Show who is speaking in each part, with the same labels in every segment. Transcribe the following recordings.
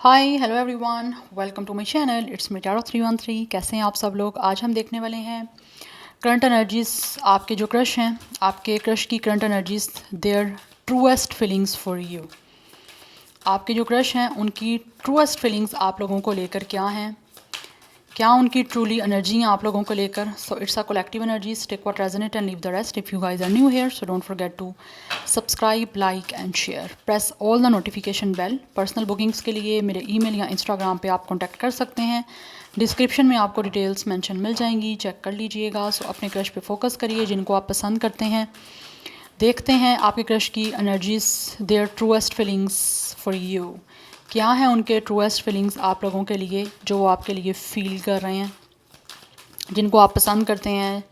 Speaker 1: Hi hello everyone, welcome to my channel. It's me Tarot 313। कैसे हैं आप सब लोग? आज हम देखने वाले हैं करंट एनर्जीज। आपके जो क्रश हैं, आपके क्रश की current energies, their truest feelings for you. आपके जो क्रश हैं उनकी ट्रूएस्ट फीलिंग्स आप लोगों को लेकर क्या हैं, क्या उनकी ट्रूली एनर्जी हैं आप लोगों को लेकर। So it's a collective energies, take what resonate and leave the rest. If you guys are new here so don't forget to subscribe, like and share, press all the notification bell. Personal bookings के लिए मेरे email या Instagram पे आप contact कर सकते हैं। Description में आपको डिटेल्स मेंशन मिल जाएंगी, चेक कर लीजिएगा। सो अपने क्रश पे फोकस करिए जिनको आप पसंद करते हैं। देखते हैं आपके क्रश की energies, their truest feelings for you. क्या है उनके ट्रूएस्ट फीलिंग्स आप लोगों के लिए, जो वो आपके लिए फ़ील कर रहे हैं, जिनको आप पसंद करते हैं,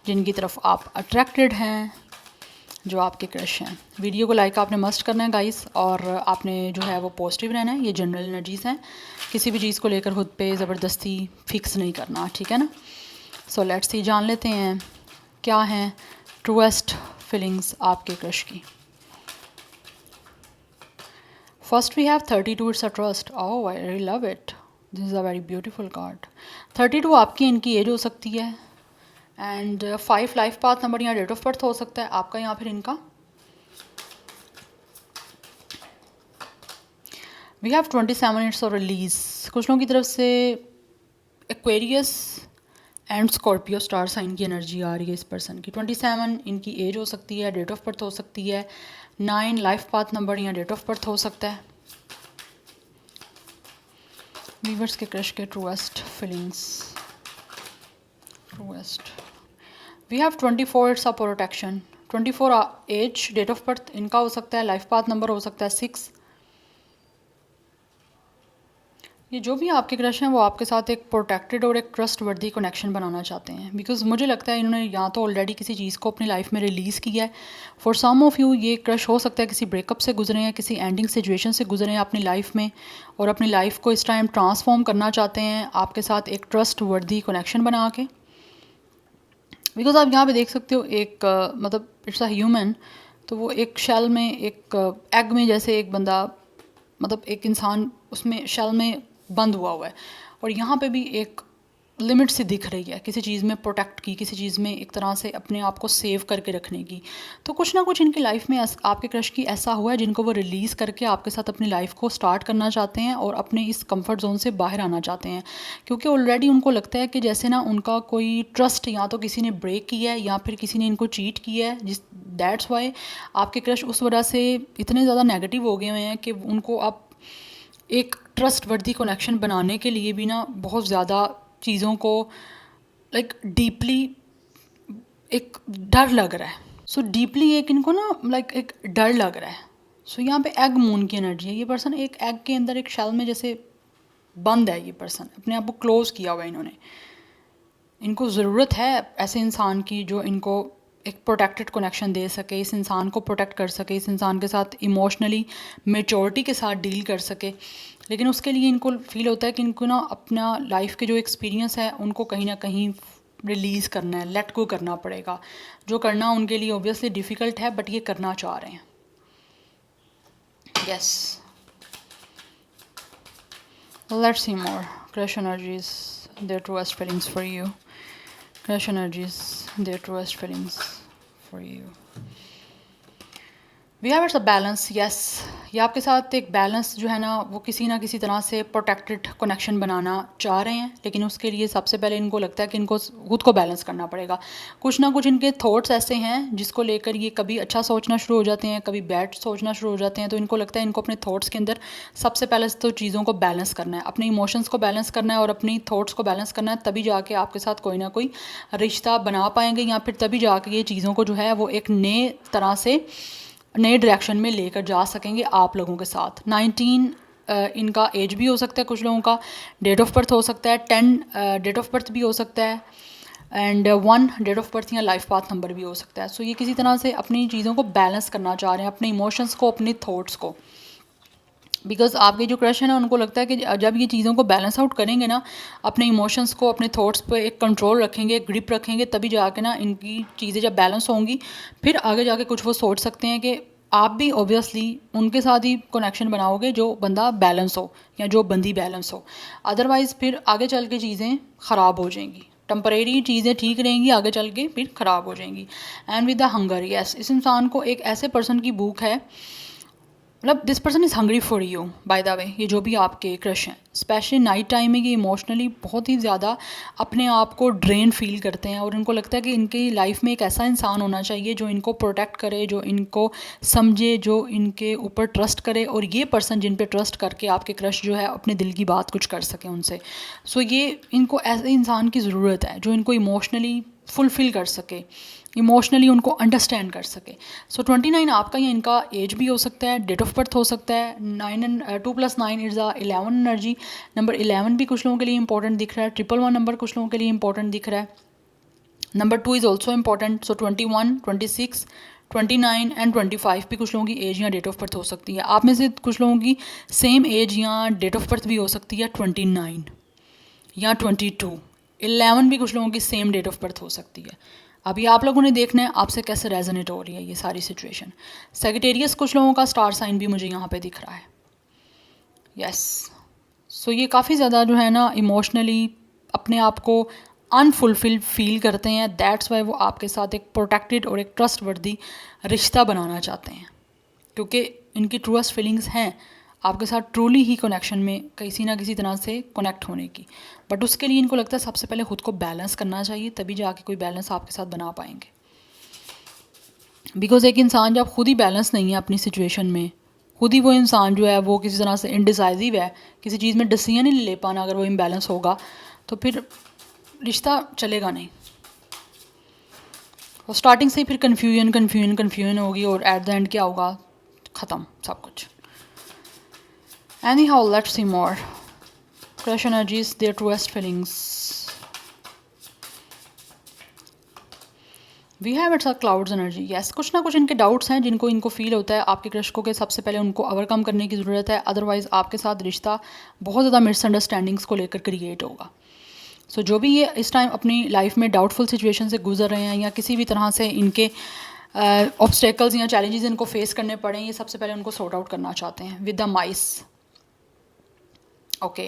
Speaker 1: जिनकी तरफ आप अट्रैक्टेड हैं, जो आपके क्रश हैं। वीडियो को लाइक आपने मस्ट करना है गाइस, और आपने जो है वो पॉजिटिव रहना है। ये जनरल एनर्जीज़ हैं, किसी भी चीज़ को लेकर खुद पे ज़बरदस्ती फिक्स नहीं करना, ठीक है ना। सो लेट्स सी, जान लेते हैं क्या हैं ट्रूएस्ट फीलिंग्स आपके क्रश की। First we have 32, it's a trust. Oh, I really love it. This is a very beautiful card. 32 आपकी इनकी एज हो सकती है, एंड 5 लाइफ पाथ नंबर या डेट ऑफ बर्थ हो सकता है आपका या फिर इनका। वी हैव 27 मिनट्स और रिलीज। कुछ लोगों की तरफ से Aquarius and Scorpio star sign की एनर्जी आ रही है इस पर्सन की। 27 इनकी एज हो सकती है, डेट ऑफ बर्थ हो सकती है, 9 लाइफ पाथ नंबर या डेट ऑफ बर्थ हो सकता है। वीवर्स के क्रश के truest feelings, truest. We have 24, it's a protection. 24 age, date of birth इनका हो सकता है, लाइफ पाथ नंबर हो सकता है 6। ये जो भी आपके क्रश हैं वो आपके साथ एक प्रोटेक्टेड और एक ट्रस्ट वर्दी कनेक्शन बनाना चाहते हैं, बिकॉज मुझे लगता है इन्होंने या तो ऑलरेडी किसी चीज़ को अपनी लाइफ में रिलीज़ किया है। फॉर सम ऑफ यू ये क्रश हो सकता है किसी ब्रेकअप से गुजरे हैं, किसी एंडिंग सिचुएशन से गुजरे हैं अपनी लाइफ में, और अपनी लाइफ को इस टाइम ट्रांसफॉर्म करना चाहते हैं आपके साथ एक ट्रस्ट वर्दी कनेक्शन बना के। बिकॉज आप यहाँ पे देख सकते हो एक मतलब इट्स अ ह्यूमन, तो वो एक शेल में, एक एग में, जैसे एक बंदा, मतलब एक इंसान उसमें शेल में बंद हुआ हुआ है, और यहाँ पे भी एक लिमिट सी दिख रही है किसी चीज़ में प्रोटेक्ट की, किसी चीज़ में एक तरह से अपने आप को सेव करके रखने की। तो कुछ ना कुछ इनकी लाइफ में आपके क्रश की ऐसा हुआ है जिनको वो रिलीज़ करके आपके साथ अपनी लाइफ को स्टार्ट करना चाहते हैं और अपने इस कंफर्ट जोन से बाहर आना चाहते हैं, क्योंकि ऑलरेडी उनको लगता है कि जैसे ना उनका कोई ट्रस्ट या तो किसी ने ब्रेक किया है या फिर किसी ने इनको चीट किया है, जिस दैट्स वाई आपके क्रश उस वजह से इतने ज़्यादा नेगेटिव हो गए हुए हैं कि उनको आप एक ट्रस्ट वर्दी कनेक्शन बनाने के लिए भी ना बहुत ज़्यादा चीज़ों को लाइक डीपली एक डर लग रहा है। सो डीपली एक इनको ना लाइक एक डर लग रहा है। सो यहाँ पे एग मून की एनर्जी है। ये पर्सन एक एग के अंदर एक शेल में जैसे बंद है। ये पर्सन अपने आप को क्लोज किया हुआ है इन्होंने। इनको ज़रूरत है ऐसे इंसान की जो इनको एक प्रोटेक्टेड कनेक्शन दे सके, इस इंसान को प्रोटेक्ट कर सके, इस इंसान के साथ इमोशनली मेच्योरिटी के साथ डील कर सके। लेकिन उसके लिए इनको फील होता है कि इनको ना अपना लाइफ के जो एक्सपीरियंस है उनको कहीं ना कहीं रिलीज़ करना है, लेट गो करना पड़ेगा, जो करना उनके लिए ऑब्वियसली डिफ़िकल्ट है, बट ये करना चाह रहे हैं। Yes, let's see more crush energies, their truest feelings for you. Crush energies, their truest feelings for you. We have it's a balance. Yes, ये आपके साथ एक बैलेंस जो है ना वो किसी ना किसी तरह से प्रोटेक्टेड कनेक्शन बनाना चाह रहे हैं, लेकिन उसके लिए सबसे पहले इनको लगता है कि इनको खुद को बैलेंस करना पड़ेगा। कुछ ना कुछ इनके थॉट्स ऐसे हैं जिसको लेकर ये कभी अच्छा सोचना शुरू हो जाते हैं, कभी बैड सोचना शुरू हो जाते हैं। तो इनको लगता है इनको अपने थॉट्स के अंदर सबसे पहले तो चीज़ों को बैलेंस करना है, अपने इमोशंस को बैलेंस करना है और अपनी थॉट्स को बैलेंस करना है, तभी जाके आपके साथ कोई ना कोई रिश्ता बना पाएंगे, या फिर तभी जाके ये चीज़ों को जो है वो एक नए तरह से नए डायरेक्शन में लेकर जा सकेंगे आप लोगों के साथ। 19 इनका एज भी हो सकता है, कुछ लोगों का डेट ऑफ बर्थ हो सकता है, 10 डेट ऑफ बर्थ भी हो सकता है, एंड 1 डेट ऑफ बर्थ या लाइफ पाथ नंबर भी हो सकता है। सो ये किसी तरह से अपनी चीज़ों को बैलेंस करना चाह रहे हैं, अपने इमोशंस को, अपने थॉट्स को। बिकॉज आपके जो क्रश है ना उनको लगता है कि जब ये चीज़ों को बैलेंस आउट करेंगे ना, अपने इमोशंस को, अपने थॉट्स पे एक कंट्रोल रखेंगे, एक ग्रिप रखेंगे, तभी जाके ना इनकी चीज़ें जब बैलेंस होंगी फिर आगे जाके कुछ वो सोच सकते हैं कि आप भी ऑब्वियसली उनके साथ ही कनेक्शन बनाओगे जो बंदा बैलेंस हो या जो बंदी बैलेंस हो, अदरवाइज़ फिर आगे चल के चीज़ें ख़राब हो जाएंगी। टेम्परेरी चीज़ें ठीक रहेंगी, आगे चल के फिर ख़राब हो जाएंगी। And with the hunger, yes, इस इंसान को एक ऐसे पर्सन की भूख है, मतलब this person is hungry for you by the way. ये जो भी आपके क्रश हैं, स्पेशली नाइट टाइम में, ये इमोशनली बहुत ही ज़्यादा अपने आप को ड्रेन फील करते हैं और इनको लगता है कि इनकी लाइफ में एक ऐसा इंसान होना चाहिए जो इनको प्रोटेक्ट करे, जो इनको समझे, जो इनके ऊपर ट्रस्ट करे, और ये पर्सन जिन पे ट्रस्ट करके आपके क्रश जो है अपने दिल की बात कुछ कर सके उनसे। सो ये इनको ऐसे इंसान की ज़रूरत है जो इनको इमोशनली फुलफ़िल कर सके, इमोशनली उनको अंडरस्टैंड कर सके। सो 29 आपका या इनका एज भी हो सकता है, डेट ऑफ बर्थ हो सकता है। 9 and 2 + 9 is the 11 energy. Number 11 भी कुछ लोगों के लिए इंपॉर्टेंट दिख रहा है। 111 नंबर कुछ लोगों के लिए इंपॉर्टेंट दिख रहा है। Number 2 is also important. So 21, 26, 29 and 25 भी कुछ लोगों की एज या डेट ऑफ बर्थ हो सकती है। आप में से कुछ लोगों की सेम एज या डेट ऑफ बर्थ भी हो सकती है 29 या 22। 11 भी कुछ लोगों की सेम डेट ऑफ बर्थ हो सकती है। अभी आप लोगों ने देखना है आपसे कैसे रेजोनेट हो रही है ये सारी सिचुएशन। सेजिटेरियस कुछ लोगों का स्टार साइन भी मुझे यहाँ पे दिख रहा है। यस, सो ये काफ़ी ज़्यादा जो है ना इमोशनली अपने आप को अनफुलफिल फील करते हैं। दैट्स वाई वो आपके साथ एक प्रोटेक्टेड और एक ट्रस्ट वर्दी रिश्ता बनाना चाहते हैं, क्योंकि इनकी ट्रूएस्ट फीलिंग्स हैं आपके साथ ट्रूली ही कनेक्शन में किसी ना किसी तरह से कनेक्ट होने की। बट उसके लिए इनको लगता है सबसे पहले खुद को बैलेंस करना चाहिए, तभी जाके कोई बैलेंस आपके साथ बना पाएंगे। बिकॉज एक इंसान जब खुद ही बैलेंस नहीं है अपनी सिचुएशन में, खुद ही वो इंसान जो है वो किसी तरह से इनडिसाइजिव है, किसी चीज़ में डिसीजन ही नहीं ले पाना, अगर वो इम्बैलेंस होगा तो फिर रिश्ता चलेगा नहीं। और स्टार्टिंग से ही फिर कन्फ्यूजन होगी और एट द एंड क्या होगा, ख़त्म सब कुछ। Anyhow, let's see more. Crush energies, their truest feelings. We have it's a clouds energy. Yes, कुछ ना कुछ इनके डाउट्स हैं जिनको इनको फील होता है आपके क्रश को कि सबसे पहले उनको ओवरकम करने की ज़रूरत है, अदरवाइज़ आपके साथ रिश्ता बहुत ज़्यादा मिसअंडरस्टैंडिंग्स को लेकर क्रिएट होगा। सो जो भी ये इस टाइम अपनी लाइफ में डाउटफुल सिचुएशन से गुजर रहे हैं या किसी भी तरह से इनके ऑब्स्टेकल्स या चैलेंजेस इनको फेस करने पड़े, ये सबसे पहले उनको सॉर्ट आउट करना चाहते हैं विद द माइस। ओके,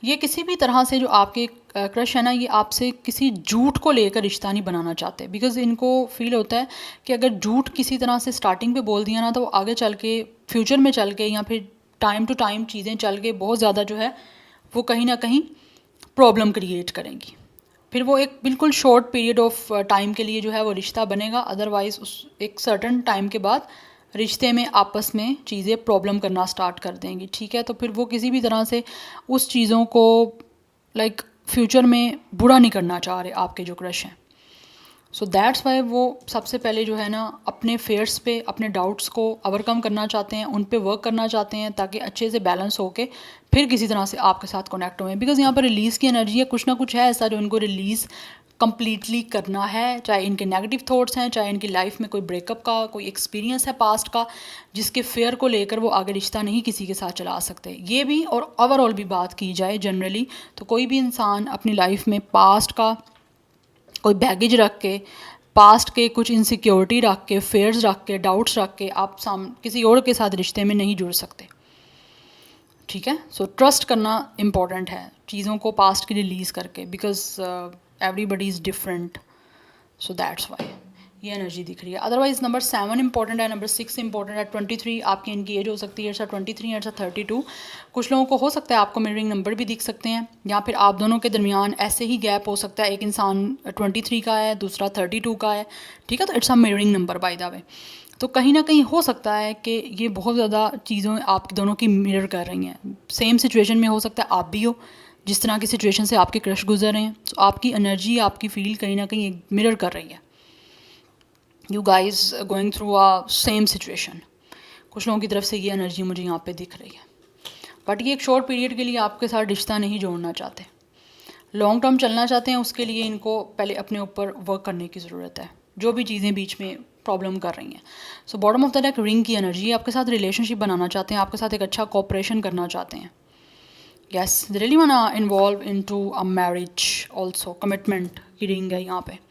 Speaker 1: ये किसी भी तरह से जो आपके क्रश है ना, ये आपसे किसी झूठ को लेकर रिश्ता नहीं बनाना चाहते। बिकॉज इनको फील होता है कि अगर झूठ किसी तरह से स्टार्टिंग पे बोल दिया ना, तो वो आगे चल के फ्यूचर में चल के या फिर टाइम टू टाइम चीज़ें चल के बहुत ज़्यादा जो है वो कहीं ना कहीं प्रॉब्लम क्रिएट करेंगी। फिर वो एक बिल्कुल शॉर्ट पीरियड ऑफ टाइम के लिए जो है वो रिश्ता बनेगा, अदरवाइज़ उस एक सर्टन टाइम के बाद रिश्ते में आपस में चीज़ें प्रॉब्लम करना स्टार्ट कर देंगी। ठीक है, तो फिर वो किसी भी तरह से उस चीज़ों को लाइक फ्यूचर में बुरा नहीं करना चाह रहे आपके जो क्रश हैं। सो दैट्स वाई वो सबसे पहले जो है ना अपने फेयर्स पे, अपने डाउट्स को ओवरकम करना चाहते हैं, उन पे वर्क करना चाहते हैं ताकि अच्छे से बैलेंस होके फिर किसी तरह से आपके साथ कनेक्ट हुए। बिकॉज यहाँ पर रिलीज़ की एनर्जी है, कुछ ना कुछ है ऐसा जो इनको रिलीज़ कंप्लीटली करना है, चाहे इनके नेगेटिव थॉट्स हैं, चाहे इनकी लाइफ में कोई ब्रेकअप का कोई एक्सपीरियंस है पास्ट का, जिसके फेयर को लेकर वो आगे रिश्ता नहीं किसी के साथ चला सकते। ये भी और ओवरऑल भी बात की जाए जनरली, तो कोई भी इंसान अपनी लाइफ में पास्ट का कोई बैगेज रख के, पास्ट के कुछ इनसिक्योरिटी रख के, फेयर्स रख के, डाउट्स रख के आप किसी और के साथ रिश्ते में नहीं जुड़ सकते। ठीक है, सो ट्रस्ट करना इम्पॉर्टेंट है चीज़ों को पास्ट की रिलीज़ करके, because everybody is different. So that's why ये एनर्जी दिख रही है। अदरवाइज नंबर 7 इंपॉर्टेंट है, नंबर 6 इंपॉर्टेंट है, 23 आपकी इनकी एज हो सकती है, ऐसा 23 ऐसा 32। कुछ लोगों को हो सकता है आपको मिररिंग नंबर भी दिख सकते हैं, या फिर आप दोनों के दरमियान ऐसे ही गैप हो सकता है, एक इंसान 23 का है, दूसरा 32 का है। ठीक है, तो it's a mirroring number by the way. तो कहीं ना कहीं हो सकता है कि ये बहुत ज़्यादा चीज़ों आप दोनों की मिरर कर रही हैं। सेम सिचुएशन में हो सकता है आप भी हो, जिस तरह की सिचुएशन से आपके क्रश गुजर रहे हैं, तो आपकी एनर्जी, आपकी फील कहीं ना कहीं मिरर कर रही है। You guys going through a same situation, कुछ लोगों की तरफ से ये एनर्जी मुझे यहाँ पे दिख रही है। बट ये एक शॉर्ट पीरियड के लिए आपके साथ रिश्ता नहीं जोड़ना चाहते, लॉन्ग टर्म चलना चाहते हैं। उसके लिए इनको पहले अपने ऊपर वर्क करने की ज़रूरत है, जो भी चीज़ें बीच में प्रॉब्लम कर रही हैं। So bottom of the deck ring की एनर्जी, आपके साथ रिलेशनशिप बनाना चाहते हैं, आपके साथ एक अच्छा कोऑपरेशन करना चाहते हैं। Yes, they really वांना involve into a marriage also, commitment की रिंग है यहाँ पे।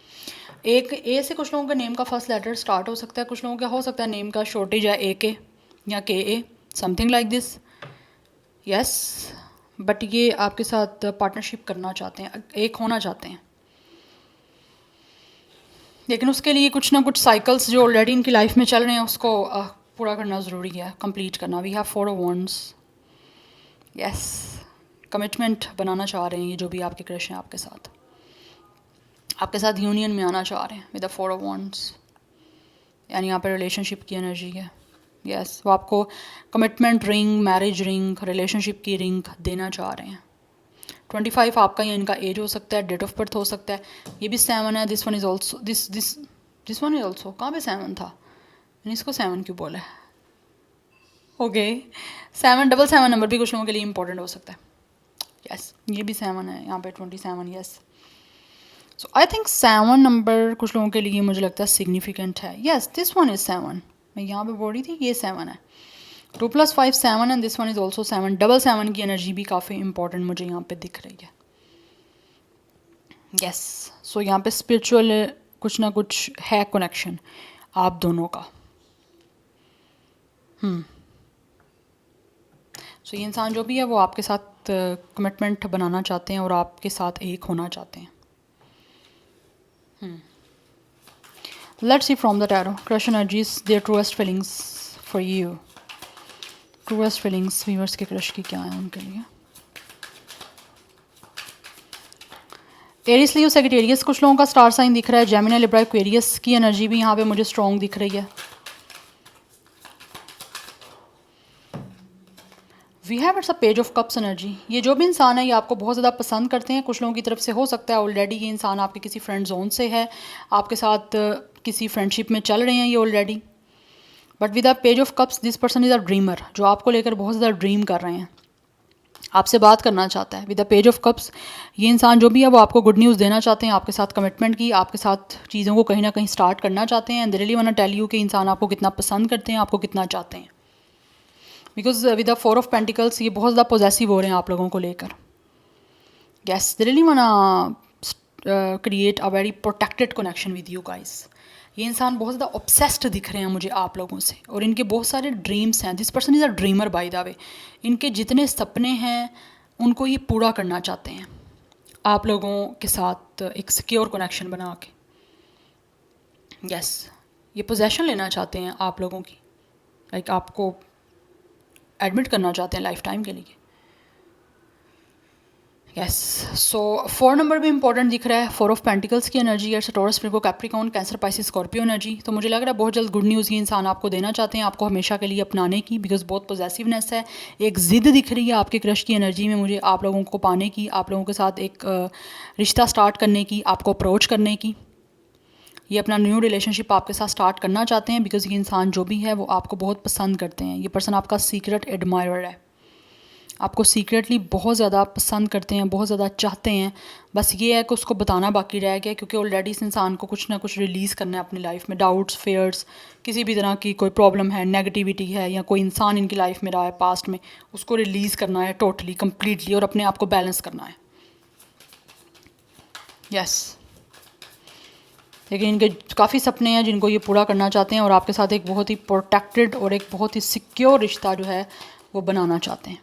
Speaker 1: एक ए से कुछ लोगों का नेम का फर्स्ट लेटर स्टार्ट हो सकता है, कुछ लोगों का हो सकता है नेम का शॉर्टेज है ए के या K A, something like this. Yes, but ये आपके साथ पार्टनरशिप करना चाहते हैं, एक होना चाहते हैं, लेकिन उसके लिए कुछ ना कुछ साइकिल्स जो ऑलरेडी इनकी लाइफ में चल रहे हैं उसको पूरा करना ज़रूरी है, कंप्लीट करना। We have 4 of wands। Yes, commitment बनाना चाह रहे हैं ये जो भी आपके क्रश हैं, आपके साथ यूनियन में आना चाह रहे हैं विद द 4 ऑफ wands, यानी यहाँ पे रिलेशनशिप की एनर्जी है। यस, वो आपको commitment ring, marriage ring, relationship की रिंग देना चाह रहे हैं। 25 आपका या इनका एज हो सकता है, डेट ऑफ बर्थ हो सकता है, ये भी 7 है। This one is also this one is also, कहाँ पे 7 था, मैंने इसको 7 क्यों बोला है? ओके, 7 7 नंबर भी कुछ लोगों के लिए इंपॉर्टेंट हो सकता है। यस, ये भी 7 है यहाँ पे 27। Yes, so I think 7 number कुछ लोगों के लिए मुझे लगता है सिग्निफिकेंट है। यस, दिस वन इज़ 7, मैं यहाँ पे बोल रही थी ये 7 है। 2 + 5 7 and this one is also 7। 7 की एनर्जी भी काफ़ी इंपॉर्टेंट मुझे यहाँ पे दिख रही है। यस, सो यहाँ पे स्पिरिचुअल कुछ ना कुछ है कनेक्शन आप दोनों का। सो ये इंसान जो भी है वो आपके साथ कमिटमेंट बनाना चाहते हैं और आपके साथ एक होना चाहते हैं। Let's see from the tarot crush energies, their truest feelings for you. Truest feelings viewers के क्रश की क्या है उनके लिए। एरिस, लियो, सैजिटेरियस कुछ लोगों का स्टार साइन दिख रहा है। जेमिनी, लिब्रा, एक्वेरियस की एनर्जी भी यहाँ पे मुझे स्ट्रॉन्ग दिख रही है। We have it's a page of cups energy. ये जो भी इंसान है ये आपको बहुत ज़्यादा पसंद करते हैं। कुछ लोगों की तरफ से हो सकता है ऑलरेडी ये इंसान आपके किसी फ्रेंड जोन से है, आपके साथ किसी फ्रेंडशिप में चल रहे हैं ये already. But with a page of cups this person is a dreamer, जो आपको लेकर बहुत ज़्यादा ड्रीम कर रहे हैं, आपसे बात करना चाहता है। With the page of cups ये इंसान जो भी है वो आपको गुड न्यूज़ देना चाहते हैं, आपके साथ कमिटमेंट की, आपके साथ चीज़ों को कहीं ना कहीं स्टार्ट करना चाहते हैं। And really want to tell you कि इंसान आपको कितना पसंद करते हैं, आपको कितना चाहते हैं। Because with the 4 of pentacles ये बहुत ज़्यादा पॉजेसिव हो रहे हैं आप लोगों को लेकर। Yes, they really want create a very protected connection with you guys. ये इंसान बहुत ज़्यादा ऑब्सेस्ड दिख रहे हैं मुझे आप लोगों से, और इनके बहुत सारे ड्रीम्स हैं। This person is a dreamer by the way. इनके जितने सपने हैं उनको ये पूरा करना चाहते हैं आप लोगों के साथ एक सिक्योर कनेक्शन बना के। यस, ये पोजेशन लेना चाहते हैं आप लोगों की, लाइक आपको एडमिट करना चाहते हैं लाइफ टाइम के लिए। यस, सो 4 नंबर भी इंपॉर्टेंट दिख रहा है। 4 ऑफ पेंटिकल्स की एनर्जी है, Taurus, Virgo, Capricorn, Cancer, Pisces, Scorpio energy. तो मुझे लग रहा है बहुत जल्द गुड न्यूज़ ये इंसान आपको देना चाहते हैं, आपको हमेशा के लिए अपनाने की। बिकॉज बहुत पॉजेसिवनेस है, एक ज़िद दिख रही है आपके क्रश की एनर्जी में मुझे, आप लोगों को पाने की, आप लोगों के साथ एक रिश्ता स्टार्ट करने की, आपको अप्रोच करने की। ये अपना न्यू रिलेशनशिप आपके साथ स्टार्ट करना चाहते हैं। बिकॉज ये इंसान जो भी है वो आपको बहुत पसंद करते हैं। ये पर्सन आपका सीक्रेट एडमायरर है, आपको सीक्रेटली बहुत ज़्यादा पसंद करते हैं, बहुत ज़्यादा चाहते हैं। बस ये है कि उसको बताना बाकी रह गया, क्योंकि ऑलरेडी इस इंसान को कुछ ना कुछ रिलीज़ करना है अपनी लाइफ में। डाउट्स, फेयर्स, किसी भी तरह की कोई प्रॉब्लम है, नेगेटिविटी है, या कोई इंसान इनकी लाइफ में रहा है पास्ट में, उसको रिलीज़ करना है टोटली, कम्प्लीटली, और अपने आप को बैलेंस करना है। यस, लेकिन इनके काफ़ी सपने हैं जिनको ये पूरा करना चाहते हैं, और आपके साथ एक बहुत ही प्रोटेक्टेड और एक बहुत ही सिक्योर रिश्ता जो है वो बनाना चाहते हैं।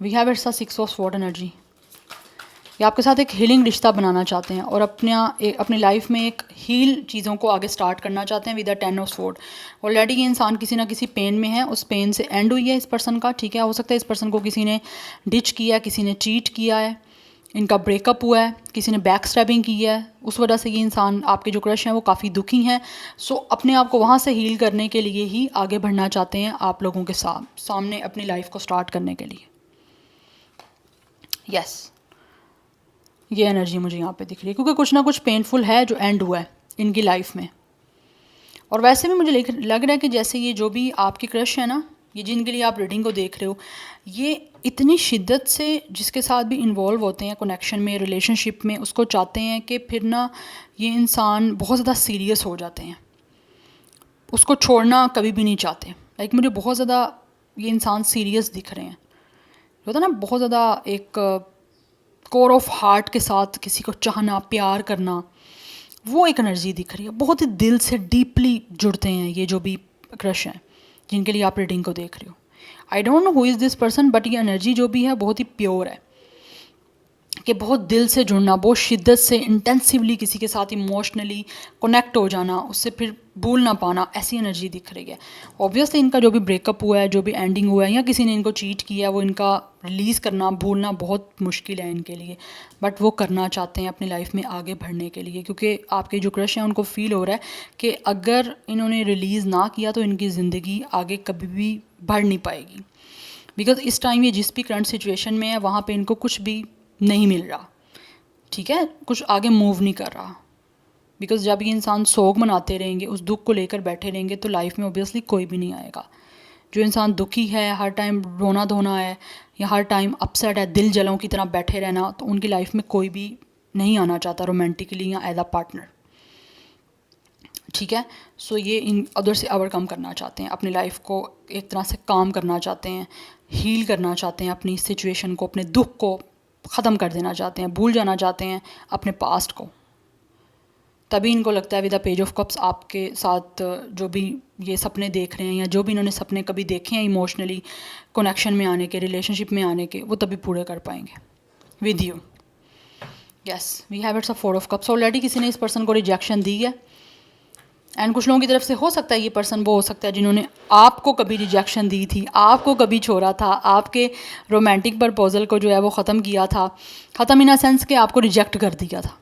Speaker 1: We have it's a 6 of sword energy. ये आपके साथ एक हीलिंग रिश्ता बनाना चाहते हैं और अपनी लाइफ में एक हील चीज़ों को आगे स्टार्ट करना चाहते हैं with the 10 of sword. Already ये इंसान किसी ना किसी पेन में है, उस पेन से एंड हुई है इस पर्सन का, ठीक है। हो सकता है इस पर्सन को किसी ने डिच किया, किसी ने चीट किया है, इनका ब्रेकअप हुआ है, किसी ने बैक स्टैबिंग की है, उस वजह से ये इंसान, आपके जो क्रश हैं वो काफ़ी दुखी हैं। सो अपने आप को वहाँ से हील करने के लिए ही आगे बढ़ना चाहते हैं आप लोगों के सामने अपनी लाइफ को स्टार्ट करने के लिए। यस, ये एनर्जी मुझे यहाँ पे दिख रही है, क्योंकि कुछ ना कुछ पेनफुल है जो एंड हुआ है इनकी लाइफ में। और वैसे भी मुझे लग रहा है कि जैसे ये जो भी आपकी क्रश है ना, ये जिनके लिए आप रीडिंग को देख रहे हो, ये इतनी शिद्दत से जिसके साथ भी इन्वॉल्व होते हैं कनेक्शन में, रिलेशनशिप में, उसको चाहते हैं कि फिर ना ये इंसान बहुत ज़्यादा सीरियस हो जाते हैं, उसको छोड़ना कभी भी नहीं चाहते। लाइक मुझे बहुत ज़्यादा ये इंसान सीरियस दिख रहे हैं, होता ना बहुत ज़्यादा एक कोर ऑफ हार्ट के साथ किसी को चाहना, प्यार करना, वो एक एनर्जी दिख रही है, बहुत ही दिल से डीपली जुड़ते हैं ये जो भी क्रश हैं जिनके लिए आप रीडिंग को देख रहे हो। I don't know who is this person, but ये एनर्जी जो भी है बहुत ही प्योर है कि बहुत दिल से जुड़ना, बहुत शिद्दत से इंटेंसिवली किसी के साथ इमोशनली कनेक्ट हो जाना, उससे फिर भूल ना पाना, ऐसी एनर्जी दिख रही है। ऑब्वियसली इनका जो भी ब्रेकअप हुआ है, जो भी एंडिंग हुआ है, या किसी ने इनको चीट किया है, वो इनका रिलीज़ करना, भूलना बहुत मुश्किल है इनके लिए, बट वो करना चाहते हैं अपनी लाइफ में आगे बढ़ने के लिए, क्योंकि आपके जो क्रश हैं उनको फील हो रहा है कि अगर इन्होंने रिलीज़ ना किया तो इनकी ज़िंदगी आगे कभी भी बढ़ नहीं पाएगी। बिकॉज इस टाइम ये जिस भी करंट सिचुएशन में है वहाँ पे इनको कुछ भी नहीं मिल रहा, ठीक है, कुछ आगे मूव नहीं कर रहा। बिकॉज जब ये इंसान सोग मनाते रहेंगे, उस दुख को लेकर बैठे रहेंगे, तो लाइफ में ऑब्वियसली कोई भी नहीं आएगा। जो इंसान दुखी है, हर टाइम रोना धोना है, या हर टाइम अपसेट है, दिल जलों की तरह बैठे रहना, तो उनकी लाइफ में कोई भी नहीं आना चाहता रोमांटिकली या एज अ पार्टनर, ठीक है। सो ये इन उधर से ओवरकम करना चाहते हैं, अपनी लाइफ को एक तरह से काम करना चाहते हैं, हील करना चाहते हैं, अपनी सिचुएशन को, अपने दुख को ख़त्म कर देना चाहते हैं, भूल जाना चाहते हैं अपने पास्ट को। तभी इनको लगता है with the page of cups आपके साथ जो भी ये सपने देख रहे हैं, या जो भी इन्होंने सपने कभी देखे हैं इमोशनली कनेक्शन में आने के, रिलेशनशिप में आने के, वो तभी पूरे कर पाएंगे with you. Yes, we have it's a 4 of cups. Already किसी ने इस पर्सन को रिजेक्शन दी है, एंड कुछ लोगों की तरफ से हो सकता है ये पर्सन वो हो सकता है जिन्होंने आपको कभी रिजेक्शन दी थी, आपको कभी छोड़ा था, आपके रोमांटिक प्रपोजल को जो है वो ख़त्म किया था, ख़त्म इन अ सेंस कि आपको रिजेक्ट कर दिया था,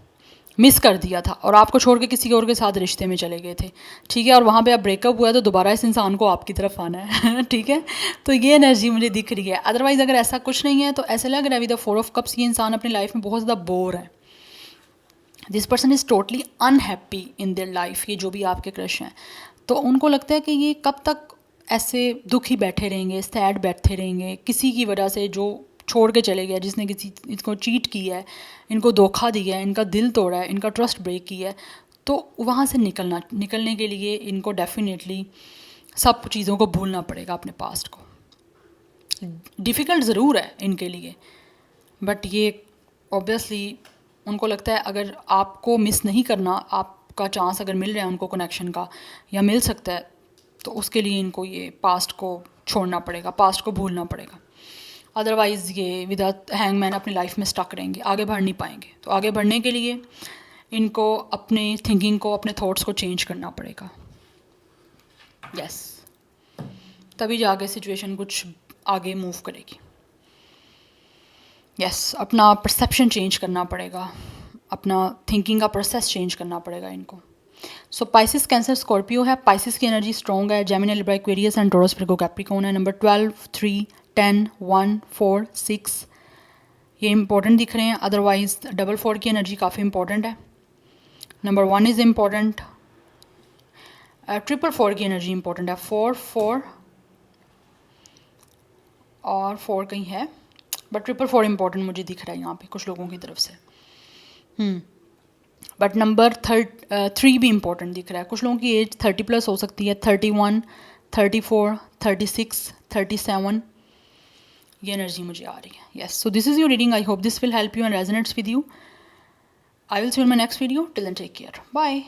Speaker 1: मिस कर दिया था, और आपको छोड़ के किसी और के साथ रिश्ते में चले गए थे, ठीक है, और वहाँ पे अब ब्रेकअप हुआ है तो दोबारा इस इंसान को आपकी तरफ आना है ठीक है। तो ये एनर्जी मुझे दिख रही है। अदरवाइज़ अगर ऐसा कुछ नहीं है तो ऐसे लग रहा है विद द 4 ऑफ कप्स ये इंसान अपनी लाइफ में बहुत ज़्यादा बोर है। This person is totally unhappy in their life. ये जो भी आपके क्रश हैं, तो उनको लगता है कि ये कब तक ऐसे दुखी बैठे रहेंगे, सैड बैठे रहेंगे किसी की वजह से जो छोड़ के चले गया, जिसने किसी इसको चीट किया है, इनको धोखा दिया है, इनका दिल तोड़ा है, इनका ट्रस्ट ब्रेक किया है। तो वहाँ से निकलने के लिए इनको डेफिनेटली सब चीज़ों को भूलना पड़ेगा, अपने पास्ट को। डिफ़िकल्ट ज़रूर है इनके लिए, बट ये ऑब्वियसली उनको लगता है अगर आपको मिस नहीं करना, आपका चांस अगर मिल रहा है उनको कनेक्शन का, या मिल सकता है, तो उसके लिए इनको ये पास्ट को छोड़ना पड़ेगा, पास्ट को भूलना पड़ेगा। अदरवाइज़ ये विदाउट हैंगमैन अपनी लाइफ में स्टक रहेंगे, आगे बढ़ नहीं पाएंगे। तो आगे बढ़ने के लिए इनको अपने थिंकिंग को, अपने थॉट्स को चेंज करना पड़ेगा। यस, तभी जाके सिचुएशन कुछ आगे मूव करेगी। यस, अपना परसेप्शन चेंज करना पड़ेगा, अपना थिंकिंग का प्रोसेस चेंज करना पड़ेगा इनको। सो पाइसिस, कैंसर, स्कॉर्पियो है। पाइसिस की एनर्जी स्ट्रॉन्ग है। Gemini, Libra, Aquarius and taurus, Virgo, Capricorn है। नंबर 12, 3, 10, 1, 4, 6 ये इंपॉर्टेंट दिख रहे हैं। अदरवाइज 4 की एनर्जी काफ़ी इंपॉर्टेंट है। Number 1 is important. 4 की एनर्जी इंपॉर्टेंट है। 4, 4 और 4 कहीं है, बट 4 इंपॉर्टेंट मुझे दिख रहा है यहाँ पे कुछ लोगों की तरफ से। बट नंबर 3 भी इंपॉर्टेंट दिख रहा है। कुछ लोगों की एज 30+ हो सकती है, 31, 34, 36, 37 ये एनर्जी मुझे आ रही है। Yes, so this is your reading. I hope this will help you and resonates with you. I will see you in my next video. Till then take care, bye.